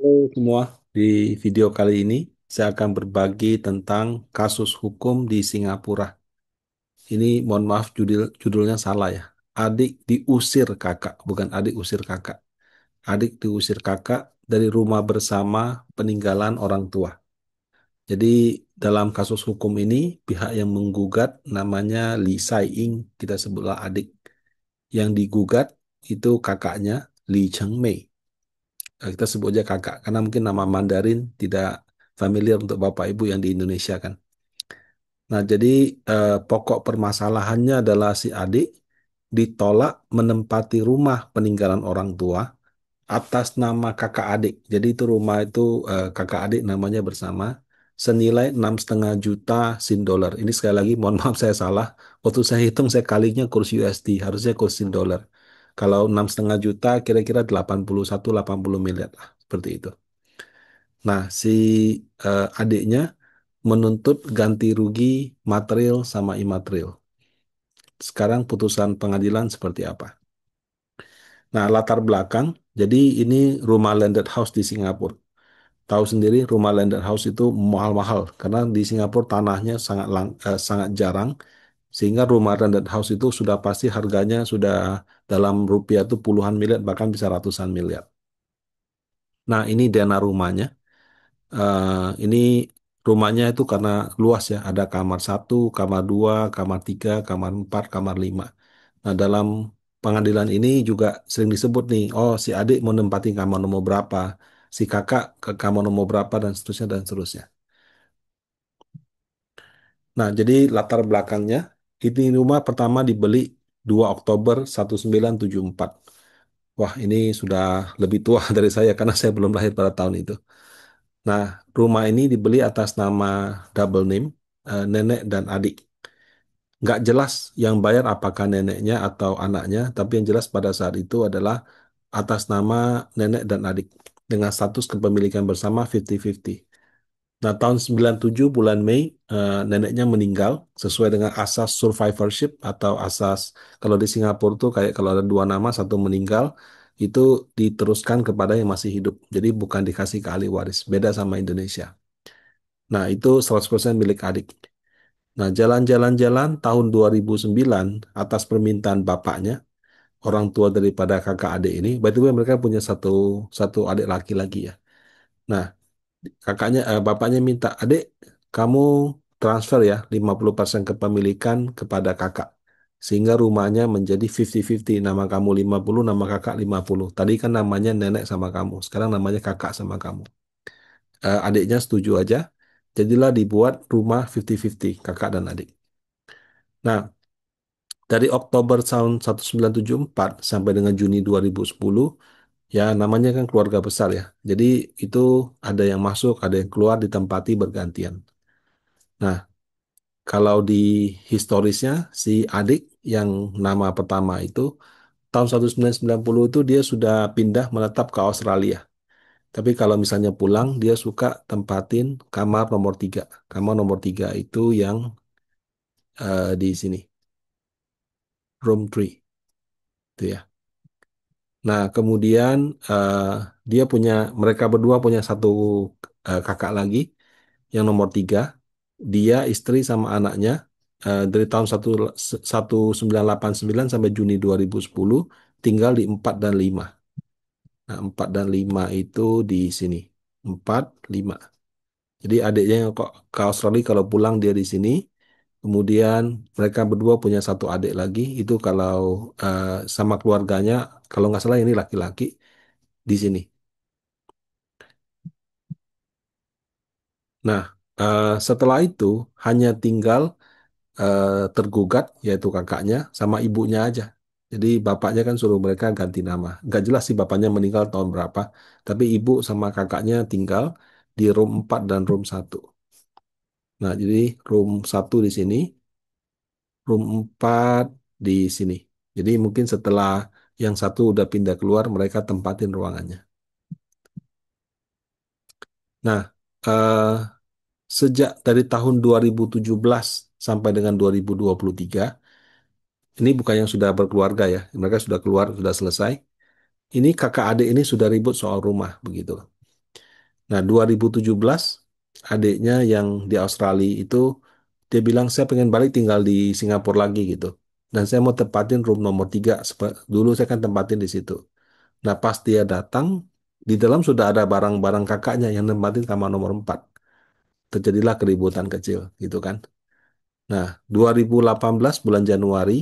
Halo semua, di video kali ini saya akan berbagi tentang kasus hukum di Singapura. Ini mohon maaf judulnya salah ya. Adik diusir kakak, bukan adik usir kakak. Adik diusir kakak dari rumah bersama peninggalan orang tua. Jadi dalam kasus hukum ini pihak yang menggugat namanya Lee Sai Ing, kita sebutlah adik. Yang digugat itu kakaknya Lee Cheng Mei. Kita sebut aja kakak karena mungkin nama Mandarin tidak familiar untuk bapak ibu yang di Indonesia kan. Nah, jadi pokok permasalahannya adalah si adik ditolak menempati rumah peninggalan orang tua atas nama kakak adik. Jadi itu rumah itu kakak adik namanya bersama senilai 6,5 juta sin dolar. Ini sekali lagi mohon maaf saya salah. Waktu saya hitung saya kalinya kurs USD, harusnya kurs sin dolar. Kalau 6,5 juta kira-kira 81-80 miliar lah, seperti itu. Nah, si adiknya menuntut ganti rugi material sama imaterial. Sekarang putusan pengadilan seperti apa? Nah, latar belakang, jadi ini rumah landed house di Singapura. Tahu sendiri rumah landed house itu mahal-mahal karena di Singapura tanahnya sangat jarang sehingga rumah landed house itu sudah pasti harganya sudah dalam rupiah itu puluhan miliar bahkan bisa ratusan miliar. Nah, ini dana rumahnya. Ini rumahnya itu karena luas ya, ada kamar satu, kamar dua, kamar tiga, kamar empat, kamar lima. Nah, dalam pengadilan ini juga sering disebut nih, oh si adik mau nempatin kamar nomor berapa, si kakak ke kamar nomor berapa, dan seterusnya, dan seterusnya. Nah, jadi latar belakangnya, ini rumah pertama dibeli 2 Oktober 1974. Wah, ini sudah lebih tua dari saya karena saya belum lahir pada tahun itu. Nah, rumah ini dibeli atas nama double name, nenek dan adik. Nggak jelas yang bayar apakah neneknya atau anaknya, tapi yang jelas pada saat itu adalah atas nama nenek dan adik dengan status kepemilikan bersama 50-50. Nah, tahun 97 bulan Mei, neneknya meninggal sesuai dengan asas survivorship atau asas kalau di Singapura tuh kayak kalau ada dua nama, satu meninggal, itu diteruskan kepada yang masih hidup. Jadi bukan dikasih ke ahli waris. Beda sama Indonesia. Nah, itu 100% milik adik. Nah, jalan-jalan-jalan tahun 2009 atas permintaan bapaknya, orang tua daripada kakak adik ini, by the way mereka punya satu satu adik laki-laki ya. Nah, bapaknya minta, "Adik, kamu transfer ya 50% kepemilikan kepada kakak." Sehingga rumahnya menjadi 50-50. Nama kamu 50, nama kakak 50. Tadi kan namanya nenek sama kamu. Sekarang namanya kakak sama kamu. Adiknya setuju aja. Jadilah dibuat rumah 50-50, kakak dan adik. Nah, dari Oktober tahun 1974 sampai dengan Juni 2010, ya namanya kan keluarga besar ya. Jadi itu ada yang masuk, ada yang keluar, ditempati bergantian. Nah, kalau di historisnya, si adik yang nama pertama itu, tahun 1990 itu dia sudah pindah menetap ke Australia. Tapi kalau misalnya pulang, dia suka tempatin kamar nomor 3. Kamar nomor 3 itu yang di sini, room 3. Itu ya. Nah, kemudian eh, mereka berdua punya satu kakak lagi, yang nomor 3. Dia, istri sama anaknya dari tahun 1989 sampai Juni 2010 tinggal di 4 dan 5. Nah, 4 dan 5 itu di sini. 4, 5. Jadi adiknya yang kok ke Australia kalau pulang dia di sini. Kemudian mereka berdua punya satu adik lagi. Itu kalau sama keluarganya, kalau nggak salah ini laki-laki di sini. Nah, setelah itu hanya tinggal tergugat yaitu kakaknya sama ibunya aja. Jadi bapaknya kan suruh mereka ganti nama. Nggak jelas sih bapaknya meninggal tahun berapa, tapi ibu sama kakaknya tinggal di room 4 dan room satu. Nah, jadi room satu di sini, room 4 di sini. Jadi mungkin setelah yang satu udah pindah keluar, mereka tempatin ruangannya. Nah, eh, sejak dari tahun 2017 sampai dengan 2023, ini bukan yang sudah berkeluarga ya, mereka sudah keluar, sudah selesai. Ini kakak adik ini sudah ribut soal rumah begitu. Nah, 2017 adiknya yang di Australia itu dia bilang saya pengen balik tinggal di Singapura lagi gitu. Dan saya mau tempatin room nomor 3. Dulu saya kan tempatin di situ. Nah, pas dia datang, di dalam sudah ada barang-barang kakaknya yang nempatin kamar nomor 4. Terjadilah keributan kecil gitu kan. Nah, 2018 bulan Januari,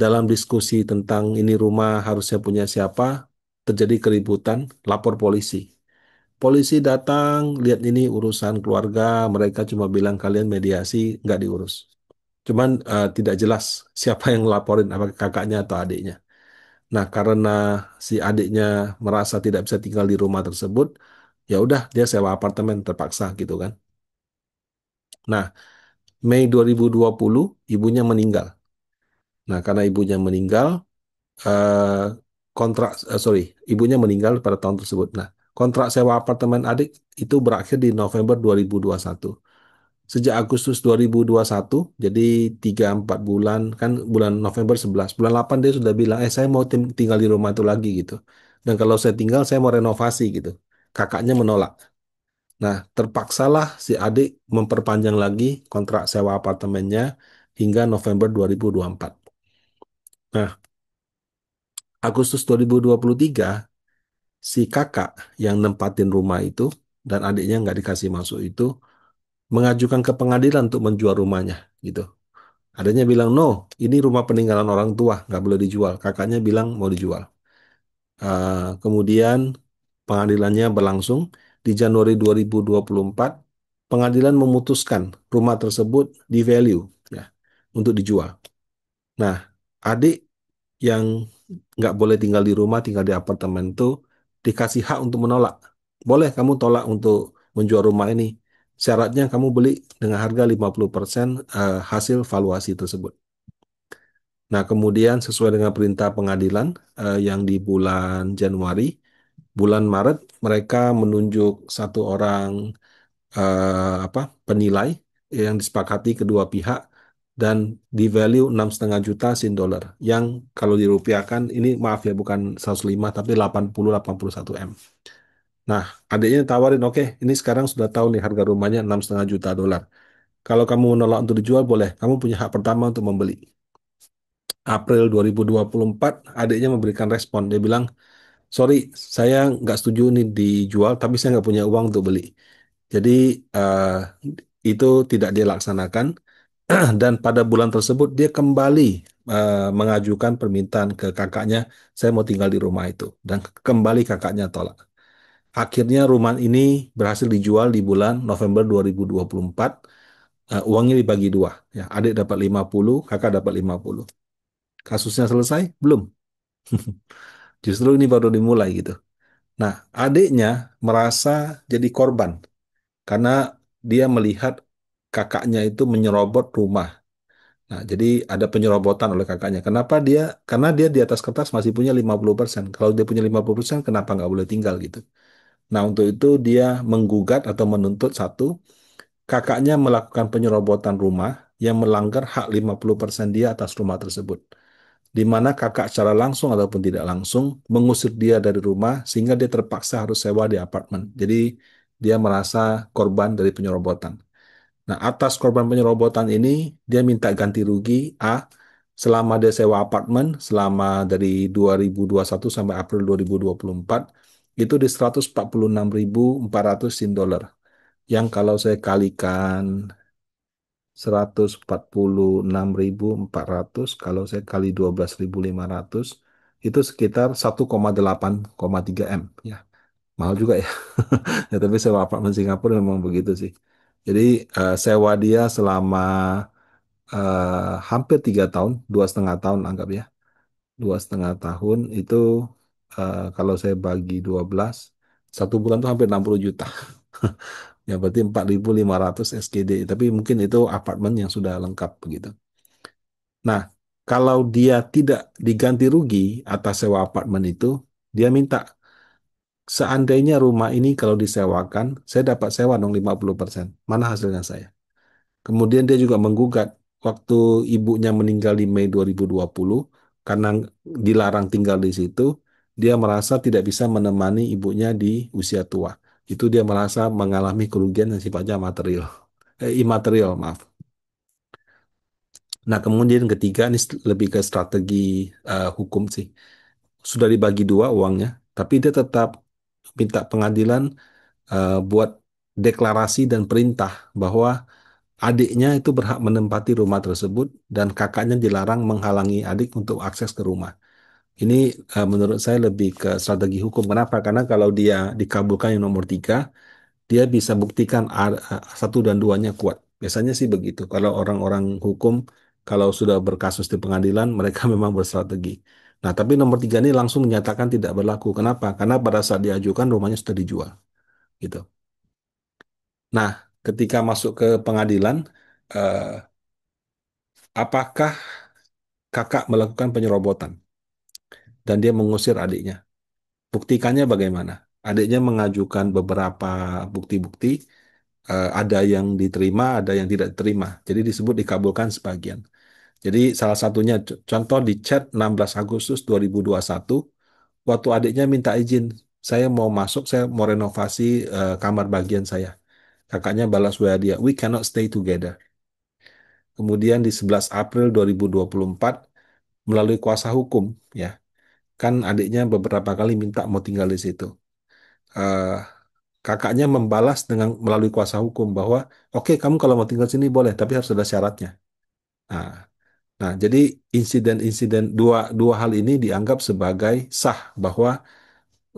dalam diskusi tentang ini rumah harusnya punya siapa, terjadi keributan, lapor polisi. Polisi datang, lihat ini urusan keluarga, mereka cuma bilang kalian mediasi, nggak diurus. Cuman tidak jelas siapa yang laporin, apa kakaknya atau adiknya. Nah, karena si adiknya merasa tidak bisa tinggal di rumah tersebut, ya udah dia sewa apartemen terpaksa gitu kan. Nah, Mei 2020 ibunya meninggal. Nah, karena ibunya meninggal, eh, sorry, ibunya meninggal pada tahun tersebut. Nah, kontrak sewa apartemen adik itu berakhir di November 2021. Sejak Agustus 2021, jadi 3-4 bulan, kan bulan November 11, bulan 8 dia sudah bilang, saya mau tinggal di rumah itu lagi gitu. Dan kalau saya tinggal, saya mau renovasi gitu. Kakaknya menolak. Nah, terpaksalah si adik memperpanjang lagi kontrak sewa apartemennya hingga November 2024. Nah, Agustus 2023, si kakak yang nempatin rumah itu dan adiknya nggak dikasih masuk itu mengajukan ke pengadilan untuk menjual rumahnya gitu. Adanya bilang, no, ini rumah peninggalan orang tua, nggak boleh dijual. Kakaknya bilang mau dijual. Kemudian pengadilannya berlangsung di Januari 2024. Pengadilan memutuskan rumah tersebut di value ya untuk dijual. Nah, adik yang nggak boleh tinggal di rumah, tinggal di apartemen itu dikasih hak untuk menolak. Boleh kamu tolak untuk menjual rumah ini. Syaratnya kamu beli dengan harga 50% hasil valuasi tersebut. Nah, kemudian sesuai dengan perintah pengadilan yang di bulan Januari, bulan Maret mereka menunjuk satu orang apa penilai yang disepakati kedua pihak dan di value 6,5 juta SGD yang kalau dirupiahkan ini maaf ya bukan 105 tapi 81 M. Nah, adiknya tawarin, oke, ini sekarang sudah tahu nih harga rumahnya 6,5 juta dolar. Kalau kamu menolak untuk dijual boleh, kamu punya hak pertama untuk membeli. April 2024, adiknya memberikan respon. Dia bilang, sorry, saya nggak setuju ini dijual, tapi saya nggak punya uang untuk beli. Jadi eh, itu tidak dia laksanakan. Dan pada bulan tersebut dia kembali mengajukan permintaan ke kakaknya, saya mau tinggal di rumah itu. Dan kembali kakaknya tolak. Akhirnya rumah ini berhasil dijual di bulan November 2024. Uangnya dibagi dua. Ya, adik dapat 50, kakak dapat 50. Kasusnya selesai? Belum. Justru ini baru dimulai gitu. Nah, adiknya merasa jadi korban karena dia melihat kakaknya itu menyerobot rumah. Nah, jadi ada penyerobotan oleh kakaknya. Kenapa dia? Karena dia di atas kertas masih punya 50%. Kalau dia punya 50%, kenapa nggak boleh tinggal gitu? Nah, untuk itu dia menggugat atau menuntut satu, kakaknya melakukan penyerobotan rumah yang melanggar hak 50% dia atas rumah tersebut. Di mana kakak secara langsung ataupun tidak langsung mengusir dia dari rumah sehingga dia terpaksa harus sewa di apartemen. Jadi dia merasa korban dari penyerobotan. Nah, atas korban penyerobotan ini dia minta ganti rugi A selama dia sewa apartemen selama dari 2021 sampai April 2024 itu di 146.400 yang kalau saya kalikan 146.400 kalau saya kali 12.500 itu sekitar 1,8,3 M ya. Mahal juga ya. Ya tapi sewa apartemen Singapura memang begitu sih. Jadi sewa dia selama hampir 3 tahun, 2,5 tahun anggap ya. 2,5 tahun itu kalau saya bagi 12, 1 bulan tuh hampir 60 juta. Ya berarti 4.500 SGD. Tapi mungkin itu apartemen yang sudah lengkap begitu. Nah, kalau dia tidak diganti rugi atas sewa apartemen itu, dia minta seandainya rumah ini kalau disewakan, saya dapat sewa dong 50%. Mana hasilnya saya? Kemudian dia juga menggugat waktu ibunya meninggal di Mei 2020 karena dilarang tinggal di situ, dia merasa tidak bisa menemani ibunya di usia tua. Itu dia merasa mengalami kerugian yang sifatnya material, imaterial, maaf. Nah, kemudian ketiga ini lebih ke strategi hukum sih. Sudah dibagi dua uangnya, tapi dia tetap minta pengadilan buat deklarasi dan perintah bahwa adiknya itu berhak menempati rumah tersebut dan kakaknya dilarang menghalangi adik untuk akses ke rumah. Ini menurut saya lebih ke strategi hukum. Kenapa? Karena kalau dia dikabulkan yang nomor tiga, dia bisa buktikan satu dan duanya kuat. Biasanya sih begitu. Kalau orang-orang hukum, kalau sudah berkasus di pengadilan, mereka memang berstrategi. Nah, tapi nomor tiga ini langsung menyatakan tidak berlaku. Kenapa? Karena pada saat diajukan rumahnya sudah dijual, gitu. Nah, ketika masuk ke pengadilan, eh, apakah kakak melakukan penyerobotan dan dia mengusir adiknya? Buktikannya bagaimana? Adiknya mengajukan beberapa bukti-bukti, ada yang diterima, ada yang tidak diterima. Jadi disebut dikabulkan sebagian. Jadi salah satunya contoh di chat 16 Agustus 2021, waktu adiknya minta izin, saya mau masuk, saya mau renovasi kamar bagian saya. Kakaknya balas WA dia, we cannot stay together. Kemudian di 11 April 2024 melalui kuasa hukum, ya, kan adiknya beberapa kali minta mau tinggal di situ. Eh, Kakaknya membalas dengan melalui kuasa hukum bahwa oke, kamu kalau mau tinggal sini boleh, tapi harus ada syaratnya. Nah, nah, jadi insiden-insiden dua dua hal ini dianggap sebagai sah bahwa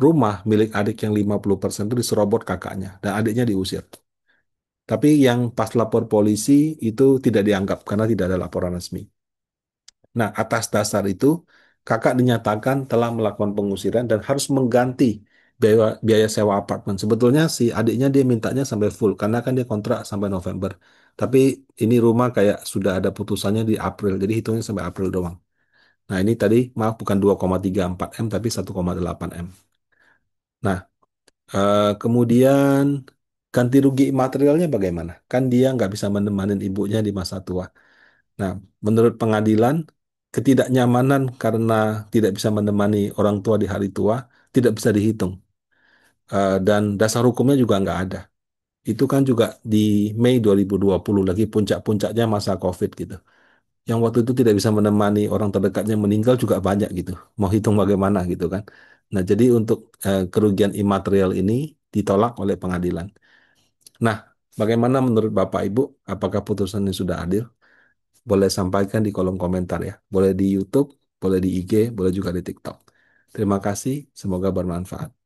rumah milik adik yang 50% itu diserobot kakaknya dan adiknya diusir. Tapi yang pas lapor polisi itu tidak dianggap karena tidak ada laporan resmi. Nah, atas dasar itu, kakak dinyatakan telah melakukan pengusiran dan harus mengganti biaya, biaya sewa apartemen. Sebetulnya si adiknya dia mintanya sampai full, karena kan dia kontrak sampai November. Tapi ini rumah kayak sudah ada putusannya di April, jadi hitungnya sampai April doang. Nah, ini tadi, maaf, bukan 2,34 M, tapi 1,8 M. Nah, kemudian ganti rugi materialnya bagaimana? Kan dia nggak bisa menemani ibunya di masa tua. Nah, menurut pengadilan, ketidaknyamanan karena tidak bisa menemani orang tua di hari tua tidak bisa dihitung. Dan dasar hukumnya juga nggak ada. Itu kan juga di Mei 2020, lagi puncak-puncaknya masa COVID gitu. Yang waktu itu tidak bisa menemani orang terdekatnya meninggal juga banyak gitu. Mau hitung bagaimana gitu kan. Nah, jadi untuk kerugian imaterial ini ditolak oleh pengadilan. Nah, bagaimana menurut Bapak Ibu? Apakah putusannya sudah adil? Boleh sampaikan di kolom komentar ya. Boleh di YouTube, boleh di IG, boleh juga di TikTok. Terima kasih, semoga bermanfaat.